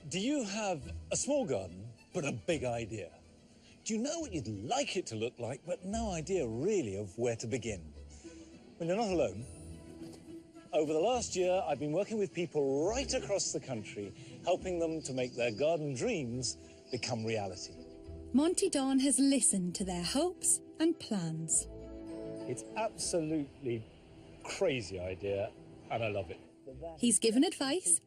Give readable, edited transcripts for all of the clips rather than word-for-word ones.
Do you have a small garden, but a big idea? Do you know what you'd like it to look like, but no idea really of where to begin? Well, you're not alone. Over the last year, I've been working with people right across the country, helping them to make their garden dreams become reality. Monty Don has listened to their hopes and plans. It's absolutely crazy idea, and I love it. He's given advice.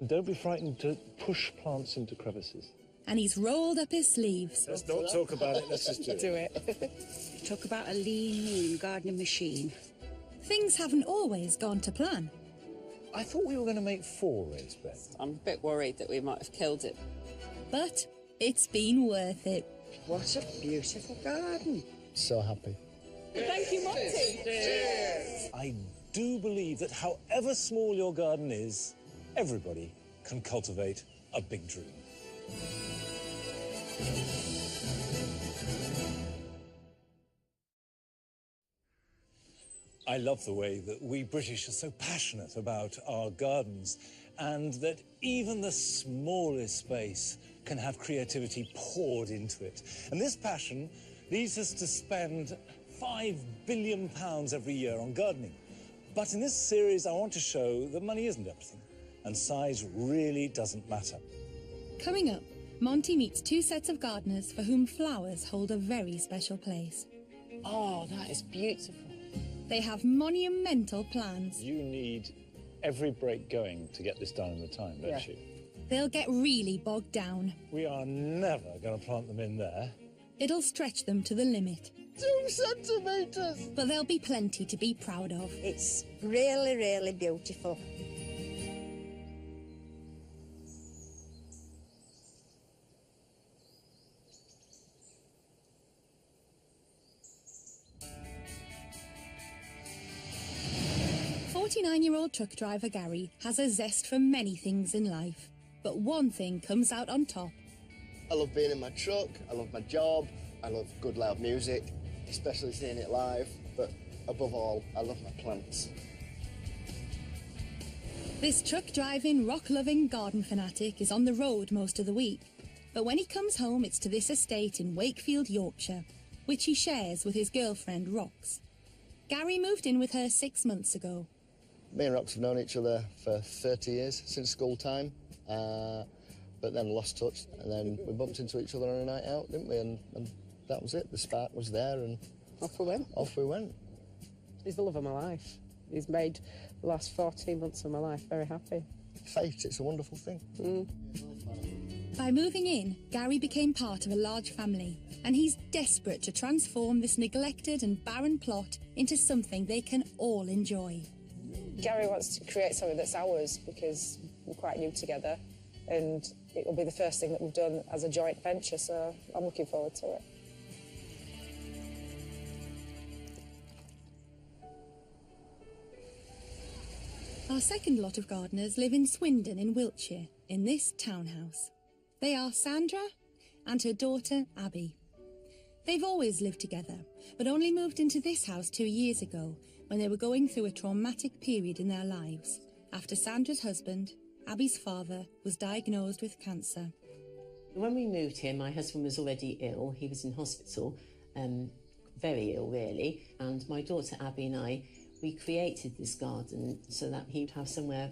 Don't be frightened to push plants into crevices. And he's rolled up his sleeves. Let's not talk about it, let's just do it. Talk about a lean, mean gardening machine. Things haven't always gone to plan. I thought we were going to make 4 raised beds. I'm a bit worried that we might have killed it. But it's been worth it. What a beautiful garden. So happy. Thank you, Monty. I do believe that however small your garden is, everybody can cultivate a big dream. I love the way that we British are so passionate about our gardens, and that even the smallest space can have creativity poured into it. And this passion leads us to spend £5 billion every year on gardening. But in this series, I want to show that money isn't everything, and size really doesn't matter. Coming up, Monty meets 2 sets of gardeners for whom flowers hold a very special place. Oh, that is beautiful. They have monumental plans. You need every break going to get this done in the time, don't you? They'll get really bogged down. We are never going to plant them in there. It'll stretch them to the limit. 2 centimetres! But there'll be plenty to be proud of. It's really, really beautiful. Forty-nine-year-old truck driver Gary has a zest for many things in life, but one thing comes out on top. I love being in my truck, I love my job, I love good loud music, especially seeing it live, but above all, I love my plants. This truck-driving, rock-loving garden fanatic is on the road most of the week, but when he comes home it's to this estate in Wakefield, Yorkshire, which he shares with his girlfriend Rox. Gary moved in with her 6 months ago. Me and Rox have known each other for 30 years, since school time, but then lost touch, and then we bumped into each other on a night out, didn't we? And that was it. The spark was there, and Off we went. off we went. He's the love of my life. He's made the last 14 months of my life very happy. Fate, it's a wonderful thing. By moving in, Gary became part of a large family, and he's desperate to transform this neglected and barren plot into something they can all enjoy. Gary wants to create something that's ours because we're quite new together, and it will be the first thing that we've done as a joint venture, so I'm looking forward to it. Our second lot of gardeners live in Swindon in Wiltshire, in this townhouse. They are Sandra and her daughter Abby. They've always lived together, but only moved into this house 2 years ago when they were going through a traumatic period in their lives after Sandra's husband, Abby's father, was diagnosed with cancer. When we moved here, my husband was already ill. He was in hospital, very ill really, and my daughter Abby and I, we created this garden so that he'd have somewhere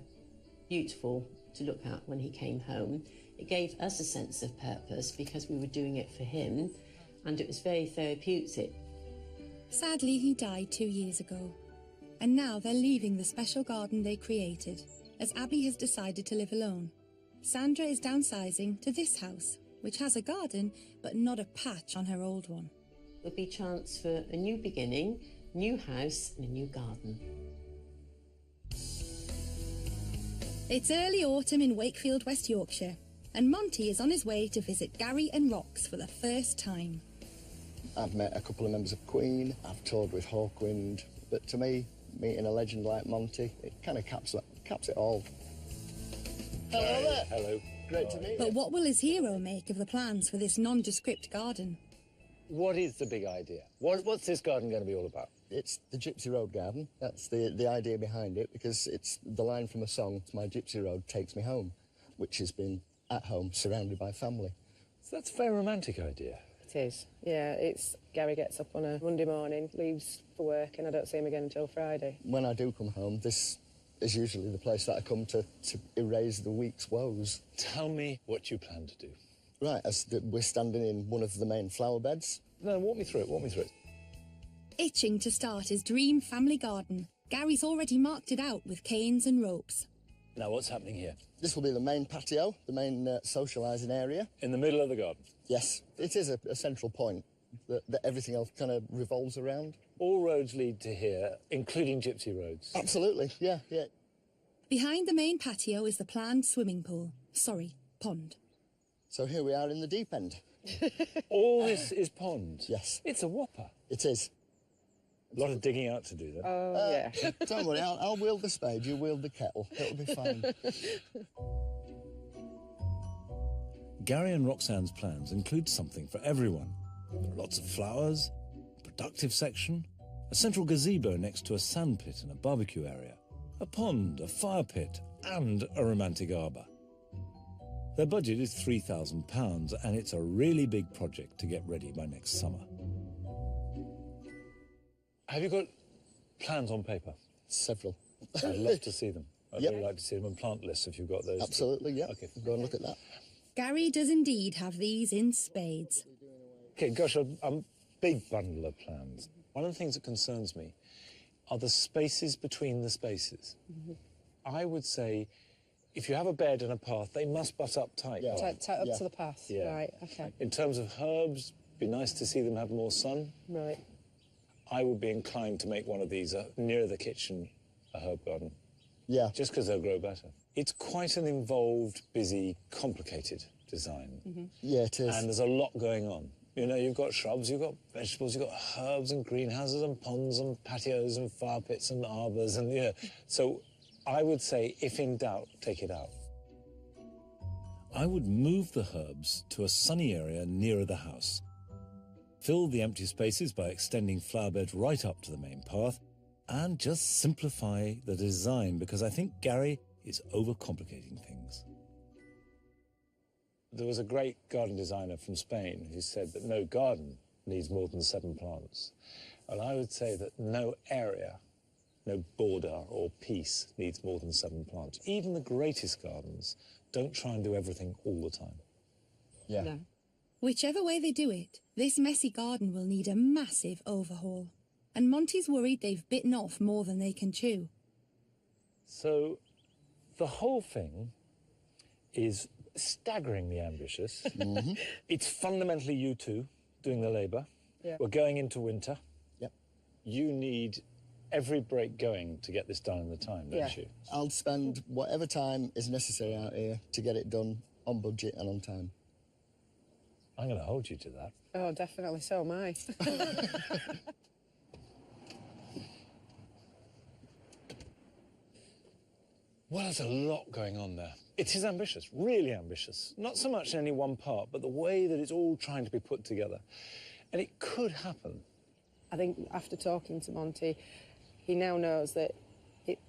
beautiful to look at when he came home. It gave us a sense of purpose because we were doing it for him, and it was very therapeutic. Sadly, he died 2 years ago, and now they're leaving the special garden they created, as Abby has decided to live alone. Sandra is downsizing to this house, which has a garden, but not a patch on her old one. There'll be a chance for a new beginning, new house and a new garden. It's early autumn in Wakefield, West Yorkshire, and Monty is on his way to visit Gary and Rox for the first time. I've met a couple of members of Queen, I've toured with Hawkwind, but to me, meeting a legend like Monty, it kind of caps it all. Hello there. Hello. Great to meet you. But what will his hero make of the plans for this nondescript garden? What is the big idea? What's this garden going to be all about? It's the Gypsy Road Garden. That's the idea behind it, because it's the line from a song, "My Gypsy Road takes me home," which has been at home, surrounded by family. So that's a very romantic idea. It is, yeah. It's Gary gets up on a Monday morning, leaves for work, and I don't see him again until Friday. When I do come home, this is usually the place that I come to erase the week's woes. Tell me what you plan to do. Right, we're standing in one of the main flower beds. No, walk me through it. Itching to start his dream family garden, Gary's already marked it out with canes and ropes. Now, what's happening here? This will be the main patio, the main socialising area. In the middle of the garden? Yes, it is a central point that everything else kind of revolves around. All roads lead to here, including gypsy roads. Absolutely, yeah. Behind the main patio is the planned swimming pool. Sorry, pond. So here we are in the deep end. All this is pond? Yes. It's a whopper. It is. A lot of digging out to do, then. Oh, yeah. Don't worry, I'll wield the spade, you wield the kettle. It'll be fine. Gary and Roxanne's plans include something for everyone. There are lots of flowers, a productive section, a central gazebo next to a sandpit and a barbecue area, a pond, a fire pit, and a romantic arbour. Their budget is £3,000, and it's a really big project to get ready by next summer. Have you got plans on paper? Several. I'd love to see them. I'd Yep. really like to see them on plant lists if you've got those. Absolutely, yeah. Okay. Go and look at that. Gary does indeed have these in spades. Okay, gosh, I'm a big bundle of plans. One of the things that concerns me are the spaces between the spaces. I would say if you have a bed and a path, they must butt up tight. Yeah. Tight up Yeah. to the path. Yeah. Right, okay. In terms of herbs, be nice to see them have more sun. Right. I would be inclined to make one of these near the kitchen a herb garden, Yeah. just because they'll grow better. It's quite an involved, busy, complicated design. Yeah, it is. And there's a lot going on. You know, you've got shrubs, you've got vegetables, you've got herbs and greenhouses and ponds and patios and fire pits and arbours and, yeah. So I would say, if in doubt, take it out. I would move the herbs to a sunny area nearer the house. Fill the empty spaces by extending flower beds right up to the main path and just simplify the design because I think Gary is overcomplicating things. There was a great garden designer from Spain who said that no garden needs more than 7 plants. And I would say that no area, no border or piece needs more than 7 plants. Even the greatest gardens don't try and do everything all the time. Yeah. No. Whichever way they do it, this messy garden will need a massive overhaul. And Monty's worried they've bitten off more than they can chew. So the whole thing is staggeringly ambitious. It's fundamentally you two doing the labour. Yeah. We're going into winter. Yep. You need every break going to get this done in the time, don't Yeah. you? I'll spend whatever time is necessary out here to get it done on budget and on time. I'm going to hold you to that. Oh, definitely, so am I. Well, there's a lot going on there. It is ambitious, really ambitious. Not so much in any one part, but the way that it's all trying to be put together. And it could happen. I think after talking to Monty, he now knows that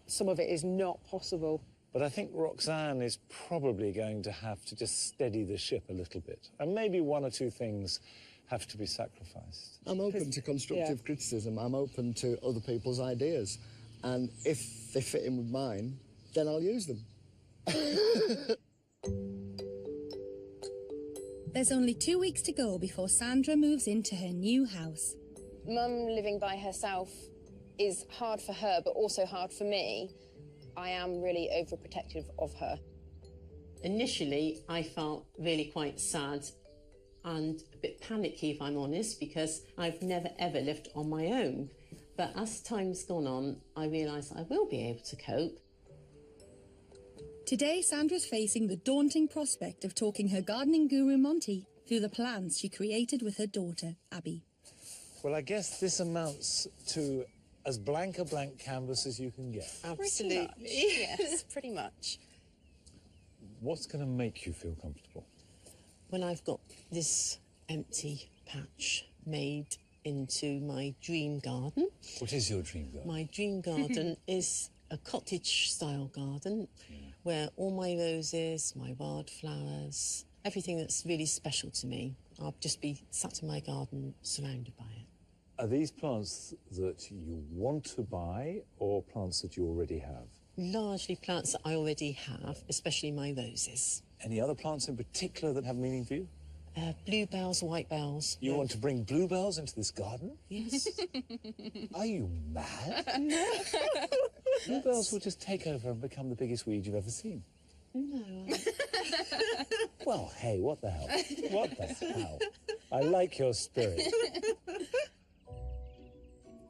some of it is not possible. But I think Roxanne is probably going to have to just steady the ship a little bit. And maybe 1 or 2 things have to be sacrificed. I'm open to constructive criticism. I'm open to other people's ideas. And if they fit in with mine, then I'll use them. There's only 2 weeks to go before Sandra moves into her new house. Mum living by herself is hard for her, but also hard for me. I am really overprotective of her. Initially, I felt really quite sad and a bit panicky, if I'm honest, because I've never ever lived on my own. But as time's gone on, I realised I will be able to cope. Today, Sandra's facing the daunting prospect of talking her gardening guru Monty through the plans she created with her daughter, Abby. Well, I guess this amounts to as blank a blank canvas as you can get. Absolutely. Yes, pretty much. What's going to make you feel comfortable? When I've got this empty patch made into my dream garden. What is your dream garden? My dream garden is a cottage-style garden where all my roses, my wildflowers, everything that's really special to me, I'll just be sat in my garden surrounded by it. Are these plants that you want to buy or plants that you already have? Largely plants that I already have, especially my roses. Any other plants in particular that have meaning for you? Bluebells, whitebells. You want to bring bluebells into this garden? Yes. Are you mad? No. Bluebells will just take over and become the biggest weed you've ever seen. No. Well, hey, what the hell? What the hell? I like your spirit.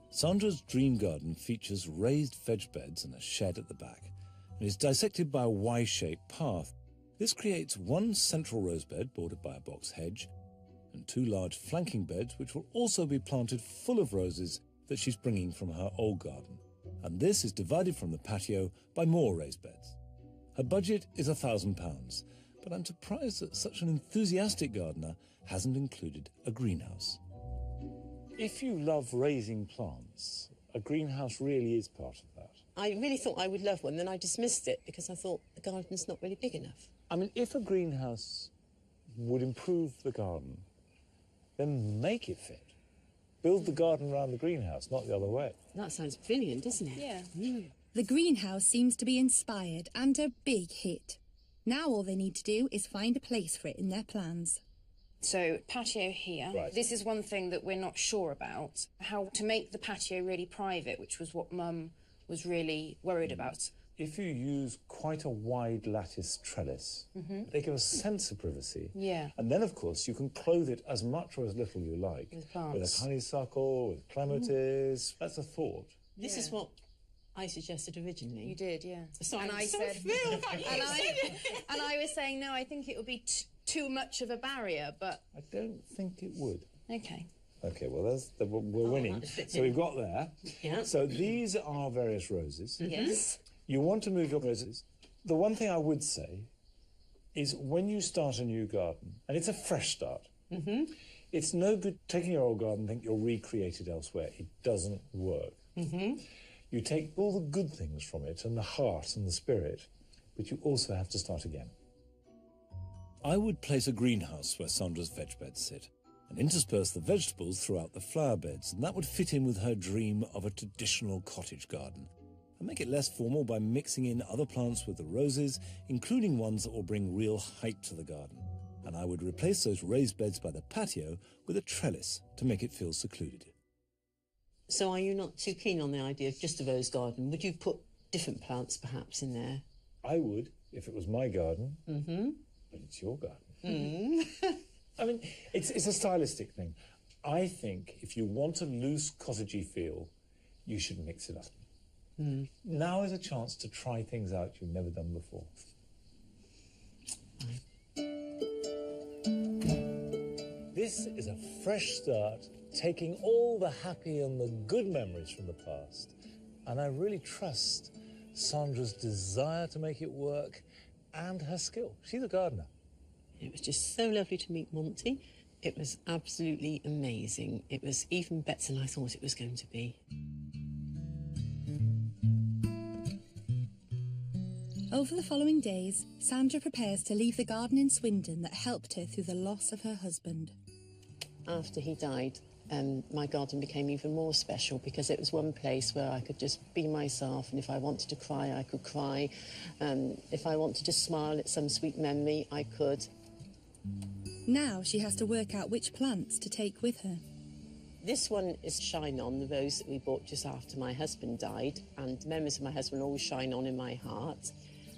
Sandra's dream garden features raised veg beds and a shed at the back, and is dissected by a Y-shaped path. This creates one central rose bed bordered by a box hedge, and two large flanking beds which will also be planted full of roses that she's bringing from her old garden. And this is divided from the patio by more raised beds. Her budget is £1,000, but I'm surprised that such an enthusiastic gardener hasn't included a greenhouse. If you love raising plants, a greenhouse really is part of that. I really thought I would love one, then I dismissed it because I thought the garden's not really big enough. I mean, if a greenhouse would improve the garden, then make it fit. Build the garden around the greenhouse, not the other way. That sounds brilliant, doesn't it? Yeah. The greenhouse seems to be inspired and a big hit. Now all they need to do is find a place for it in their plans. So, patio here. Right. This is one thing that we're not sure about. How to make the patio really private, which was what Mum was really worried about. If you use quite a wide lattice trellis, they give a sense of privacy. Yeah. And then, of course, you can clothe it as much or as little you like. With plants. With a honeysuckle, with clematis. That's a thought. This is what I suggested originally. You did, yeah. So and I'm I so said, thrilled that you and said it. and I was saying, no, I think it would be too much of a barrier, but I don't think it would. okay. Okay, well, we're winning. So we've got there. Yeah. So these are various roses. Yes. You want to move your roses. The one thing I would say is when you start a new garden, and it's a fresh start, it's no good taking your old garden and think you'll recreate it elsewhere. It doesn't work. You take all the good things from it and the heart and the spirit, but you also have to start again. I would place a greenhouse where Sandra's veg beds sit and intersperse the vegetables throughout the flower beds, and that would fit in with her dream of a traditional cottage garden. And make it less formal by mixing in other plants with the roses, including ones that will bring real height to the garden. And I would replace those raised beds by the patio with a trellis to make it feel secluded. So are you not too keen on the idea of just a rose garden? Would you put different plants perhaps in there? I would, if it was my garden, but it's your garden. I mean, it's a stylistic thing. I think if you want a loose cottagey feel, you should mix it up. Now is a chance to try things out you've never done before. This is a fresh start, taking all the happy and the good memories from the past. And I really trust Sandra's desire to make it work and her skill. She's a gardener. It was just so lovely to meet Monty. It was absolutely amazing. It was even better than I thought it was going to be. Over the following days, Sandra prepares to leave the garden in Swindon that helped her through the loss of her husband. After he died, my garden became even more special because it was one place where I could just be myself, and if I wanted to cry, I could cry. If I wanted to smile at some sweet memory, I could. Now she has to work out which plants to take with her. This one is Shine On, the rose that we bought just after my husband died, and the memories of my husband always shine on in my heart.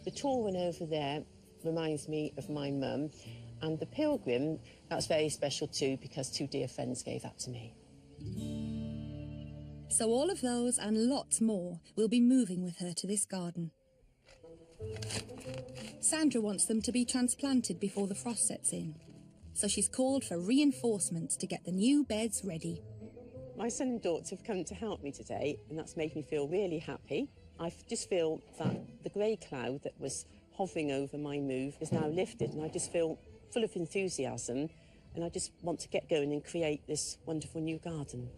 The tall one over there reminds me of my mum, and the pilgrim, that's very special too because two dear friends gave that to me. So all of those and lots more will be moving with her to this garden. Sandra wants them to be transplanted before the frost sets in, so she's called for reinforcements to get the new beds ready. My son and daughter have come to help me today, and that's made me feel really happy. I just feel that the grey cloud that was hovering over my move is now lifted, and I just feel full of enthusiasm, and I just want to get going and create this wonderful new garden.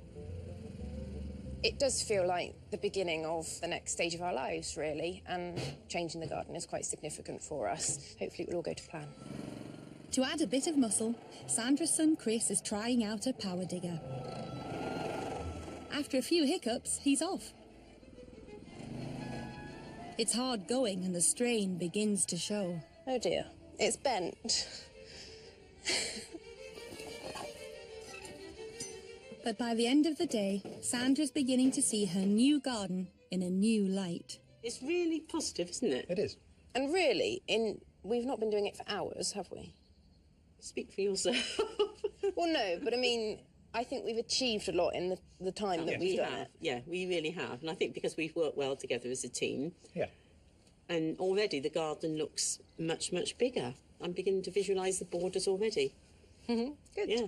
It does feel like the beginning of the next stage of our lives, really, and changing the garden is quite significant for us. Hopefully it will all go to plan. To add a bit of muscle, Sandra's son Chris is trying out a power digger. After a few hiccups, he's off. It's hard going and the strain begins to show. Oh dear, it's bent. But by the end of the day, Sandra's beginning to see her new garden in a new light. It's really positive, isn't it? It is. And really, we've not been doing it for hours, have we? Speak for yourself. Well, no, but I mean, I think we've achieved a lot in the time that we've done it. Yeah, we really have. And I think because we've worked well together as a team. Yeah. And already the garden looks much, much bigger. I'm beginning to visualise the borders already. Good. Yeah.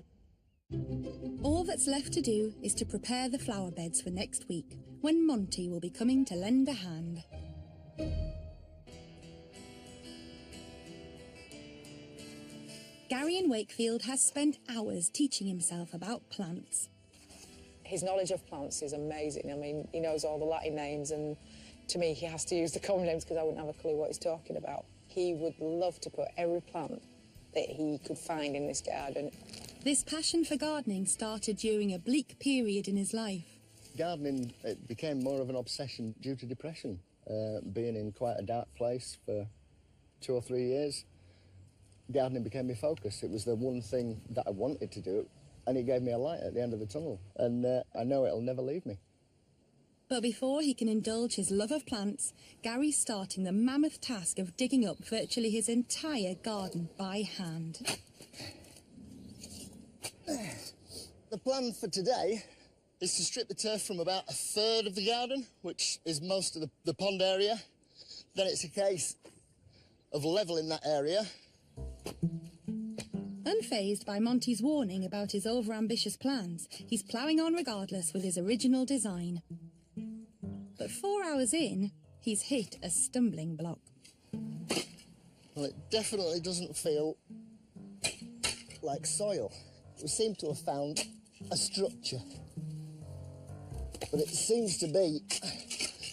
All that's left to do is to prepare the flower beds for next week, when Monty will be coming to lend a hand. Gary in Wakefield has spent hours teaching himself about plants. His knowledge of plants is amazing. I mean, he knows all the Latin names, and to me, he has to use the common names because I wouldn't have a clue what he's talking about. He would love to put every plant that he could find in this garden. This passion for gardening started during a bleak period in his life. Gardening, it became more of an obsession due to depression. Being in quite a dark place for 2 or 3 years, gardening became my focus. It was the one thing that I wanted to do, and it gave me a light at the end of the tunnel. And I know it'll never leave me. But before he can indulge his love of plants, Gary's starting the mammoth task of digging up virtually his entire garden by hand. The plan for today is to strip the turf from about 1/3 of the garden, which is most of the pond area. Then it's a case of levelling that area. Unfazed by Monty's warning about his overambitious plans, he's ploughing on regardless with his original design. But 4 hours in, he's hit a stumbling block. Well, it definitely doesn't feel like soil. We seem to have found a structure, but it seems to be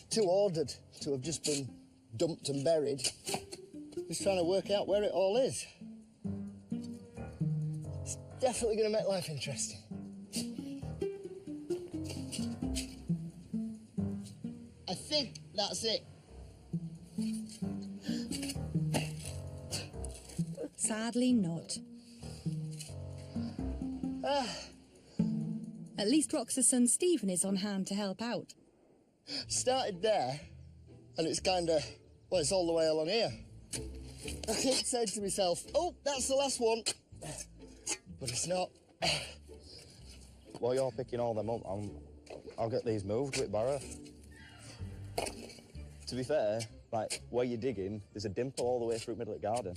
too ordered to have just been dumped and buried. Just trying to work out where it all is. It's definitely going to make life interesting. I think that's it. Sadly not. At least Rox's son Stephen is on hand to help out. Started there, and it's kind of, well, it's all the way along here. I keep saying to myself, oh, that's the last one. But it's not. While you're picking all them up, I'll get these moved with Barrow. To be fair, like, where you're digging, there's a dimple all the way through the middle of the garden.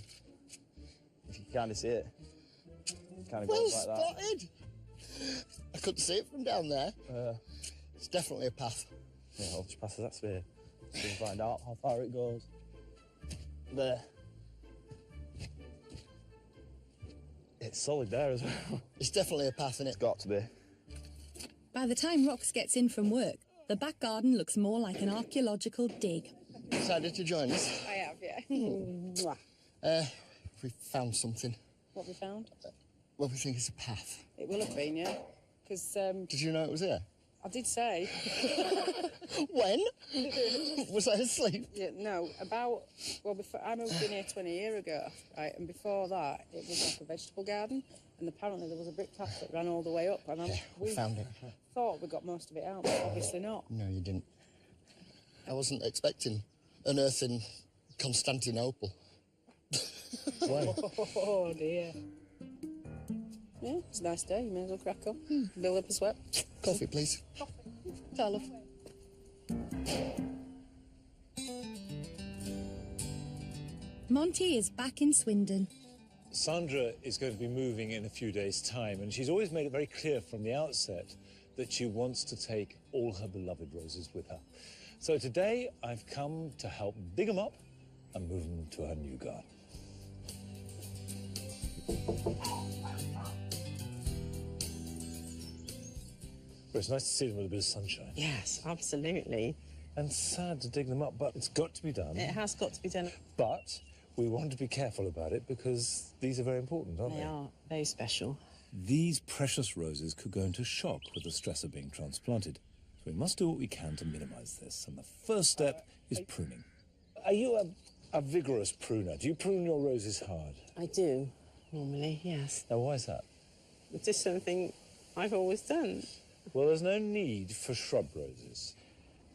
If you can kind of see it. It kind of Well goes like that. spotted. I couldn't see it from down there. It's definitely a path. Yeah, I'll just pass that sphere. So you can find out how far it goes. There. It's solid there as well. It's definitely a path, innit? It's got to be. By the time Rox gets in from work, the back garden looks more like an archaeological dig. Decided to join us. I have, yeah. We found something. What we found? Well, we think it's a path. It will have been, yeah. Because Did you know it was here? I did say. When? Was I asleep? Yeah, no, before I moved in here 20 years ago, right, and before that, it was like a vegetable garden, and apparently there was a brick path that ran all the way up, and we Found it. thought we got most of it out, but obviously not. No, you didn't. I wasn't expecting an earth in Constantinople. Oh dear. Yeah, it's a nice day. You may as well crack on. Build up a sweat. Coffee, please. Ta, love. Monty is back in Swindon. Sandra is going to be moving in a few days' time, and she's always made it very clear from the outset that she wants to take all her beloved roses with her. So today, I've come to help dig them up and move them to her new garden. Well, it's nice to see them with a bit of sunshine. Yes, absolutely. And sad to dig them up, but it's got to be done. It has got to be done. But we want to be careful about it because these are very important, aren't they? They are very special. These precious roses could go into shock with the stress of being transplanted. So we must do what we can to minimise this. And the first step is pruning. Are you a vigorous pruner? Do you prune your roses hard? I do, normally, yes. Now, why is that? It's just something I've always done. Well, there's no need for shrub roses.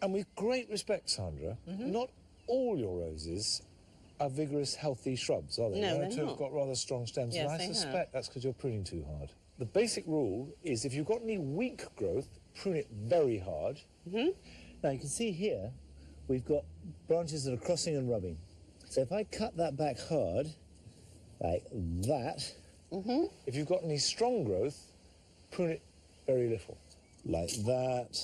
And with great respect, Sandra, not all your roses are vigorous, healthy shrubs, are they? No, One or they're two not. have got rather strong stems, Yes, and I they have. suspect that's because you're pruning too hard. The basic rule is if you've got any weak growth, prune it very hard. Now, you can see here, we've got branches that are crossing and rubbing. So if I cut that back hard, like that, if you've got any strong growth, prune it very little. Like that,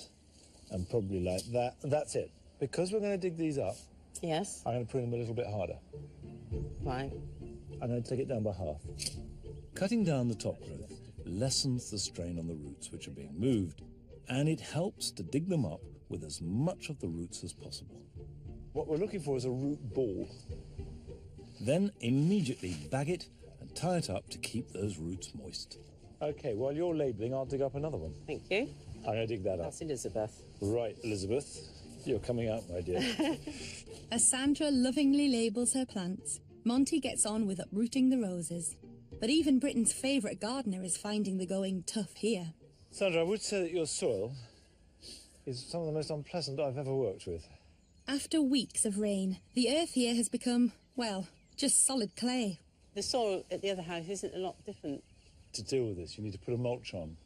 and probably like that. And that's it. Because we're going to dig these up, Yes, I'm going to prune them a little bit harder. right. I'm going to take it down by half. Cutting down the top growth lessens the strain on the roots which are being moved, and it helps to dig them up with as much of the roots as possible. What we're looking for is a root ball. Then immediately bag it and tie it up to keep those roots moist. OK, while you're labelling, I'll dig up another one. Thank you. I'm going to dig that up. That's Elizabeth. Right, Elizabeth, you're coming out, my dear. As Sandra lovingly labels her plants, Monty gets on with uprooting the roses. But even Britain's favourite gardener is finding the going tough here. Sandra, I would say that your soil is some of the most unpleasant I've ever worked with. After weeks of rain, the earth here has become, well, just solid clay. The soil at the other house isn't a lot different. To deal with this, you need to put a mulch on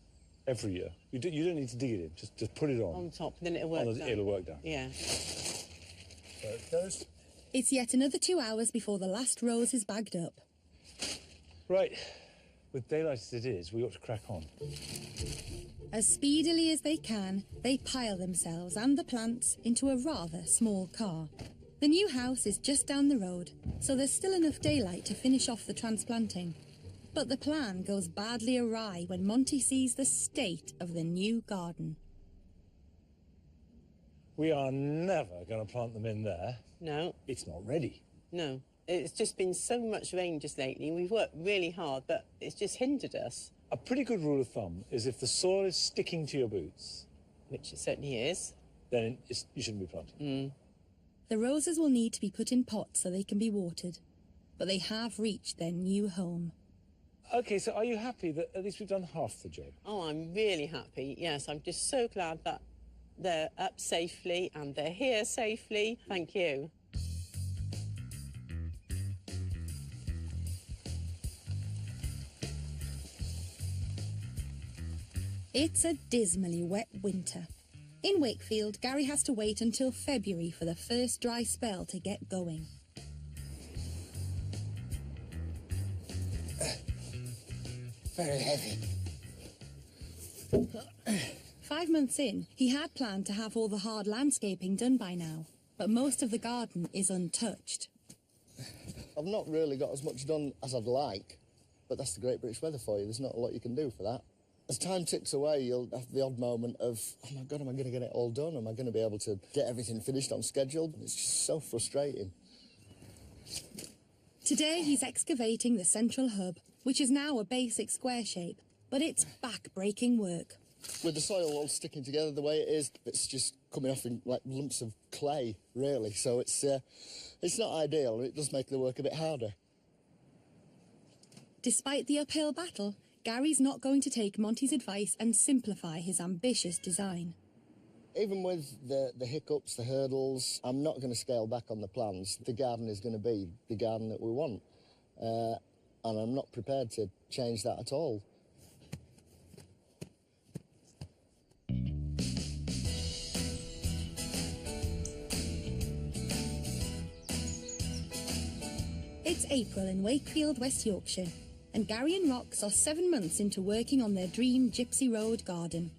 every year. You don't need to dig it in, just put it on. On top, then it'll work down. It'll work down. Yeah. There it goes. It's yet another 2 hours before the last rose is bagged up. Right, with daylight as it is, we ought to crack on. As speedily as they can, they pile themselves and the plants into a rather small car. The new house is just down the road, so there's still enough daylight to finish off the transplanting. But the plan goes badly awry when Monty sees the state of the new garden. We are never going to plant them in there. No, It's not ready. no. It's just been so much rain just lately. We've worked really hard, but it's just hindered us, A pretty good rule of thumb is if the soil is sticking to your boots, which it certainly is. then you shouldn't be planting. The roses will need to be put in pots so they can be watered, but they have reached their new home. OK, so are you happy that at least we've done half the job? Oh, I'm really happy. Yes, I'm just so glad that they're up safely and they're here safely. Thank you. It's a dismally wet winter. In Wakefield, Gary has to wait until February for the first dry spell to get going. Very heavy. 5 months in, he had planned to have all the hard landscaping done by now, but most of the garden is untouched. I've not really got as much done as I'd like, but that's the Great British weather for you. There's not a lot you can do for that. As time ticks away, you'll have the odd moment of, oh my God, am I going to get it all done? Am I going to be able to get everything finished on schedule? It's just so frustrating. Today, he's excavating the central hub, which is now a basic square shape, but it's back-breaking work. With the soil all sticking together the way it is, it's just coming off in like lumps of clay, really. So it's not ideal, and it does make the work a bit harder. Despite the uphill battle, Gary's not going to take Monty's advice and simplify his ambitious design. Even with the hiccups, the hurdles, I'm not going to scale back on the plans. The garden is going to be the garden that we want, and I'm not prepared to change that at all. It's April in Wakefield, West Yorkshire, and Gary and Rox are 7 months into working on their dream Gypsy Road garden.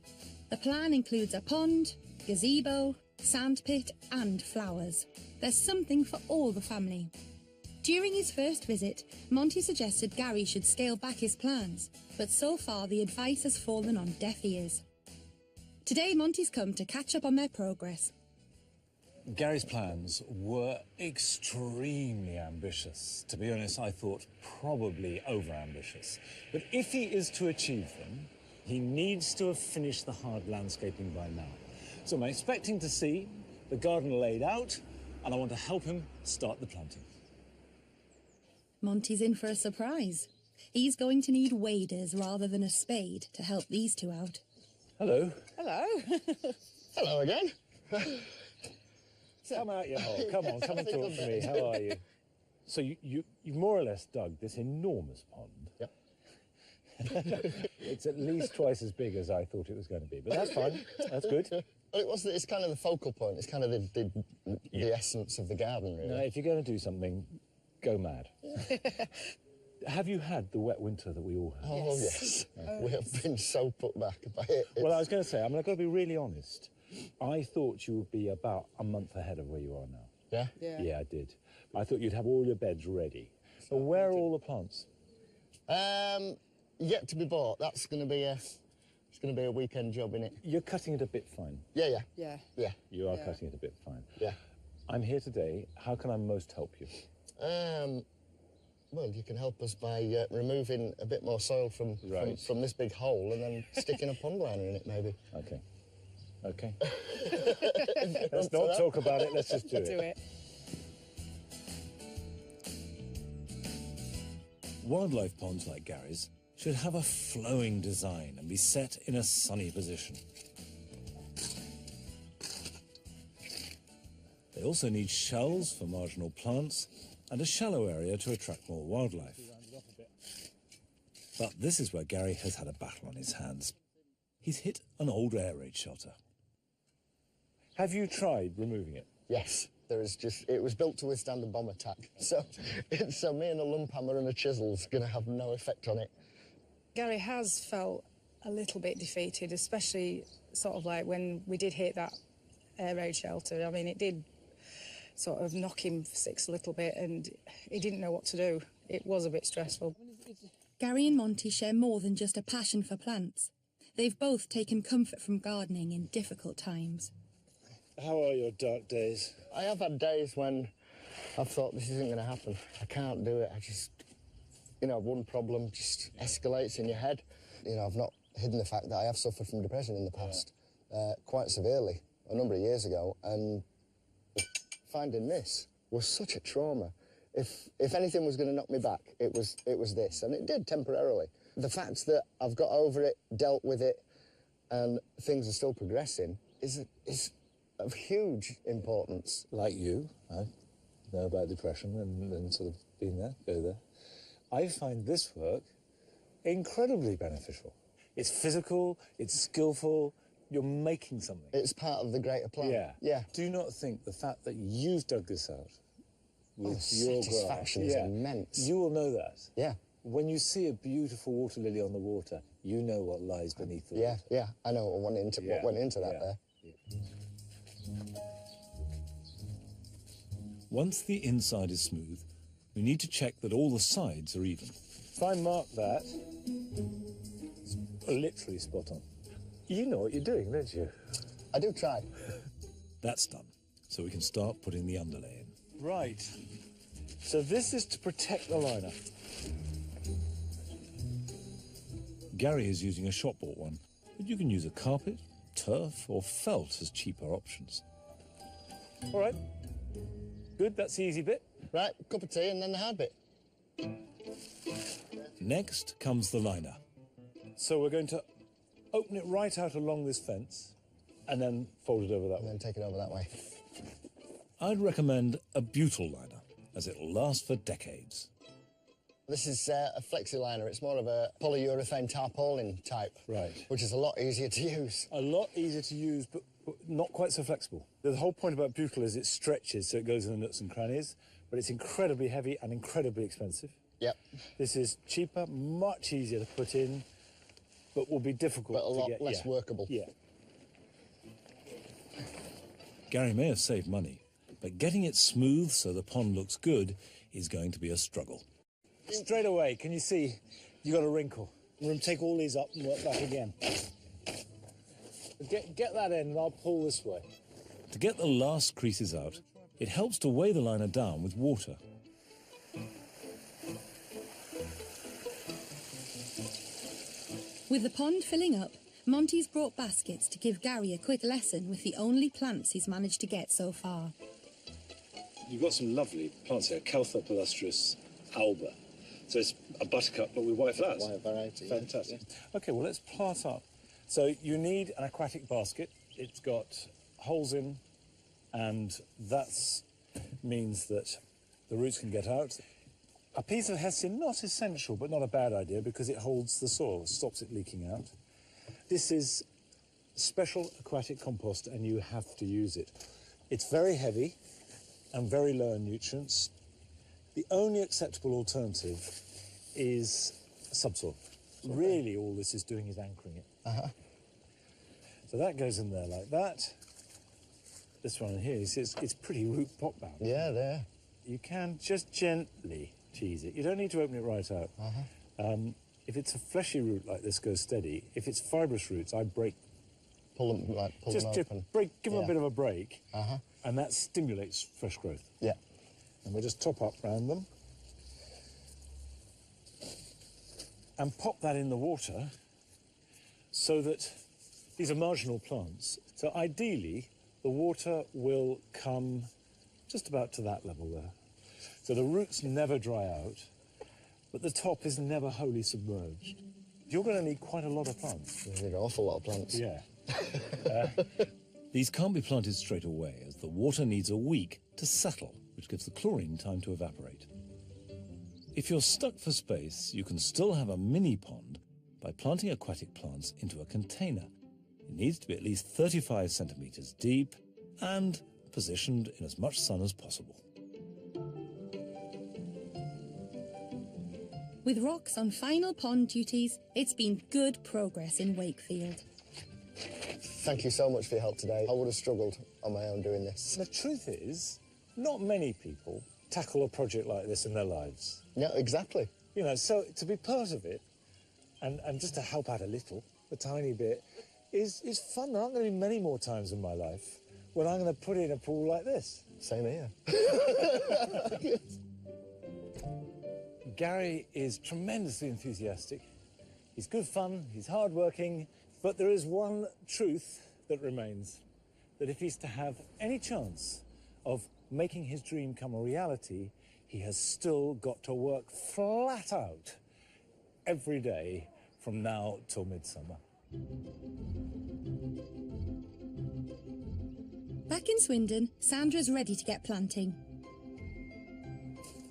The plan includes a pond, gazebo, sandpit and flowers. There's something for all the family. During his first visit, Monty suggested Gary should scale back his plans, but so far the advice has fallen on deaf ears. Today, Monty's come to catch up on their progress. Gary's plans were extremely ambitious. To be honest, I thought probably over-ambitious. But if he is to achieve them, he needs to have finished the hard landscaping by now. So I'm expecting to see the garden laid out, and I want to help him start the planting. Monty's in for a surprise. He's going to need waders rather than a spade to help these two out. Hello. Hello. Hello again. Come out your hole. Come on, come and talk to me. How are you? So you more or less dug this enormous pond. Yep. It's at least twice as big as I thought it was going to be, but that's fine. That's good. Well, it's kind of the focal point. It's kind of the essence of the garden, really. Now, if you're going to do something, go mad. Have you had the wet winter that we all had? Oh, yes. We have been so put back by it. Well, I was going to say, I've got to be really honest. I thought you would be about a month ahead of where you are now. Yeah? Yeah, I did. I thought you'd have all your beds ready. But where are all the plants? Yet to be bought. That's going to be a weekend job, innit? You're cutting it a bit fine. Yeah. You are cutting it a bit fine. Yeah. I'm here today. How can I most help you? Well, you can help us by removing a bit more soil from this big hole and then sticking a pond liner in it, maybe. Okay. Let's not talk about it. Let's just do it. Wildlife ponds like Gary's should have a flowing design and be set in a sunny position. They also need shells for marginal plants and a shallow area to attract more wildlife. But this is where Gary has had a battle on his hands. He's hit an old air raid shelter. Have you tried removing it? Yes. It was built to withstand a bomb attack. So me and a lump hammer and a chisel's going to have no effect on it. Gary has felt a little bit defeated, especially sort of like when we did hit that air raid shelter. I mean, it did sort of knock him for six a little bit, and he didn't know what to do. It was a bit stressful. Gary and Monty share more than just a passion for plants. They've both taken comfort from gardening in difficult times. How are your dark days? I have had days when I've thought this isn't going to happen. I can't do it. I just, one problem just escalates in your head. I've not hidden the fact that I have suffered from depression in the past, quite severely, a number of years ago, and finding this was such a trauma. If anything was going to knock me back, it was this, and it did temporarily. The fact that I've got over it, dealt with it, and things are still progressing is of huge importance. Like you, I know about depression and sort of been there, go there. I find this work incredibly beneficial. It's physical, it's skillful, you're making something. It's part of the greater plan. Yeah. Do not think the fact that you've dug this out with your satisfaction is immense. You will know that. Yeah. When you see a beautiful water lily on the water, you know what lies beneath the water. Yeah, I know what went into that there. Once the inside is smooth, we need to check that all the sides are even. If I mark that, it's literally spot on. You know what you're doing, don't you? I do try. That's done, so we can start putting the underlay in. Right. So this is to protect the liner. Gary is using a shop-bought one, but you can use a carpet, turf or felt as cheaper options. All right. Good, that's the easy bit. Right, cup of tea and then the hard bit. Next comes the liner. So we're going to open it right out along this fence and then fold it over that way. And then take it over that way. I'd recommend a butyl liner, as it'll last for decades. This is a flexi liner. It's more of a polyurethane tarpaulin type. Right. Which is a lot easier to use. A lot easier to use, but not quite so flexible. The whole point about butyl is it stretches, so it goes in the nooks and crannies, but it's incredibly heavy and incredibly expensive. Yep. This is cheaper, much easier to put in, but will be difficult but a lot to get. less workable. Yeah. Gary may have saved money, but getting it smooth so the pond looks good is going to be a struggle. Straight away, can you see you got a wrinkle? We're going to take all these up and work back again. Get that end and I'll pull this way. To get the last creases out, it helps to weigh the liner down with water. With the pond filling up, Monty's brought baskets to give Gary a quick lesson with the only plants he's managed to get so far. You've got some lovely plants here, Caltha palustris alba. So it's a buttercup but with white flowers. White variety. Fantastic. Yeah. OK, well, let's plant up. So you need an aquatic basket. It's got holes in, and that means that the roots can get out. A piece of hessian, not essential, but not a bad idea, because it holds the soil, stops it leaking out. This is special aquatic compost, and you have to use it. It's very heavy and very low in nutrients. The only acceptable alternative is subsoil. Really, all this is doing is anchoring it. So that goes in there like that. This one here, you see, it's pretty root pot bound. Yeah, there. You can just gently tease it. You don't need to open it right out. If it's a fleshy root like this, go steady. If it's fibrous roots, I break. Pull them, like, pull them open. Give them a bit of a break, and that stimulates fresh growth. Yeah. And we'll just top up round them. And pop that in the water so that these are marginal plants. So ideally, the water will come just about to that level there. So the roots never dry out, but the top is never wholly submerged. You're going to need quite a lot of plants. You need an awful lot of plants. Yeah. These can't be planted straight away, as the water needs a week to settle, which gives the chlorine time to evaporate. If you're stuck for space, you can still have a mini pond by planting aquatic plants into a container. It needs to be at least 35 centimetres deep and positioned in as much sun as possible. With Rox on final pond duties, it's been good progress in Wakefield. Thank you so much for your help today. I would have struggled on my own doing this. The truth is, not many people tackle a project like this in their lives. Yeah, exactly. You know, so to be part of it and just to help out a little, a tiny bit, is fun. There aren't going to be many more times in my life when I'm going to put in a pool like this. Same here. Gary is tremendously enthusiastic. He's good fun, he's hard-working, but there is one truth that remains, that if he's to have any chance of making his dream come a reality, he has still got to work flat out every day from now till midsummer. Back in Swindon, Sandra's ready to get planting.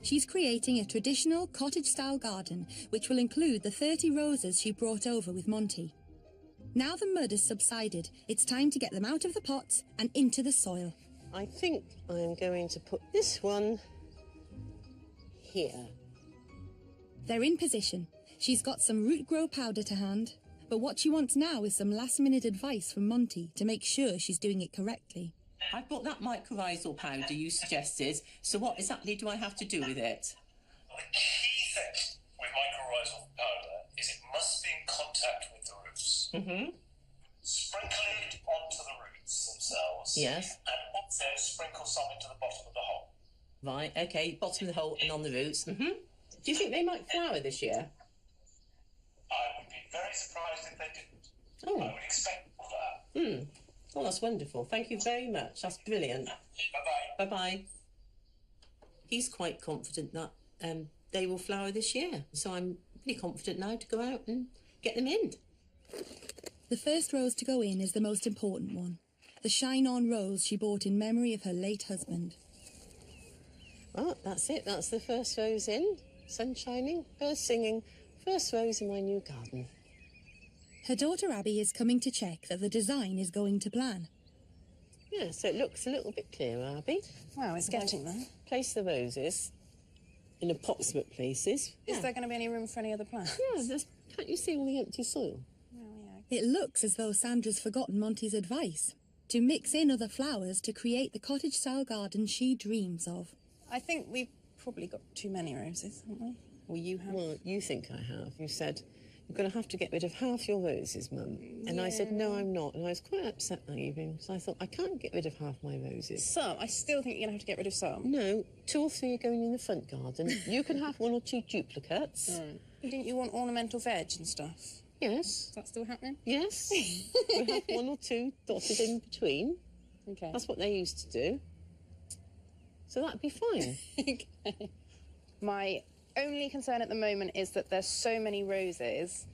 She's creating a traditional cottage-style garden, which will include the 30 roses she brought over with Monty. Now the mud has subsided, it's time to get them out of the pots and into the soil. I think I'm going to put this one here. They're in position. She's got some root grow powder to hand, but what she wants now is some last-minute advice from Monty to make sure she's doing it correctly. I've got that mycorrhizal powder you suggested, so what exactly do I have to do with it? The key thing with mycorrhizal powder is it must be in contact with the roots. Sprinkle it onto the roots themselves. Yes. And also sprinkle some into the bottom of the hole. Right, OK, bottom of the hole and on the roots. Do you think they might flower this year? I would be very surprised if they didn't. Oh. I would expect that. Oh, that's wonderful. Thank you very much. That's brilliant. Bye-bye. Bye-bye. He's quite confident that they will flower this year, so I'm really confident now to go out and get them in. The first rose to go in is the most important one. The Shine On rose she bought in memory of her late husband. Well, that's it. That's the first rose in. Sun shining, birds singing. First rose in my new garden. Her daughter Abby is coming to check that the design is going to plan. Yeah, so it looks a little bit clearer, Abby. Wow, it's getting there. Place the roses in approximate places. Is there going to be any room for any other plants? Yeah, can't you see all the empty soil? It looks as though Sandra's forgotten Monty's advice to mix in other flowers to create the cottage-style garden she dreams of. I think we've probably got too many roses, haven't we? Or you have? Well, you think I have. You said you're going to have to get rid of half your roses, Mum. And I said, no, I'm not. And I was quite upset that evening, so I thought, I can't get rid of half my roses. Some? I still think you're going to have to get rid of some. No, 2 or 3 are going in the front garden. You can have 1 or 2 duplicates. Right. Didn't you want ornamental veg and stuff? Yes. Is that still happening? Yes. We have 1 or 2 dotted in between. Okay. That's what they used to do. So that'd be fine. Okay. My only concern at the moment is that there's so many roses,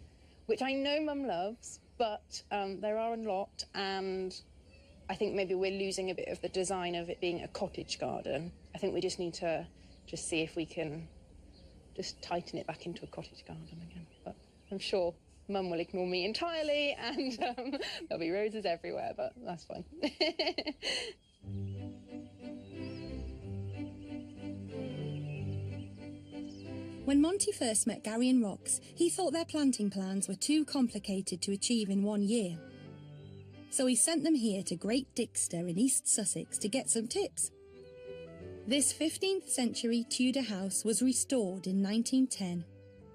which I know Mum loves, but there are a lot, and I think maybe we're losing a bit of the design of it being a cottage garden. I think we just need to just see if we can just tighten it back into a cottage garden again. But I'm sure Mum will ignore me entirely, and there'll be roses everywhere, but that's fine. When Monty first met Gary and Rox, he thought their planting plans were too complicated to achieve in 1 year. So he sent them here to Great Dixter in East Sussex to get some tips. This 15th century Tudor house was restored in 1910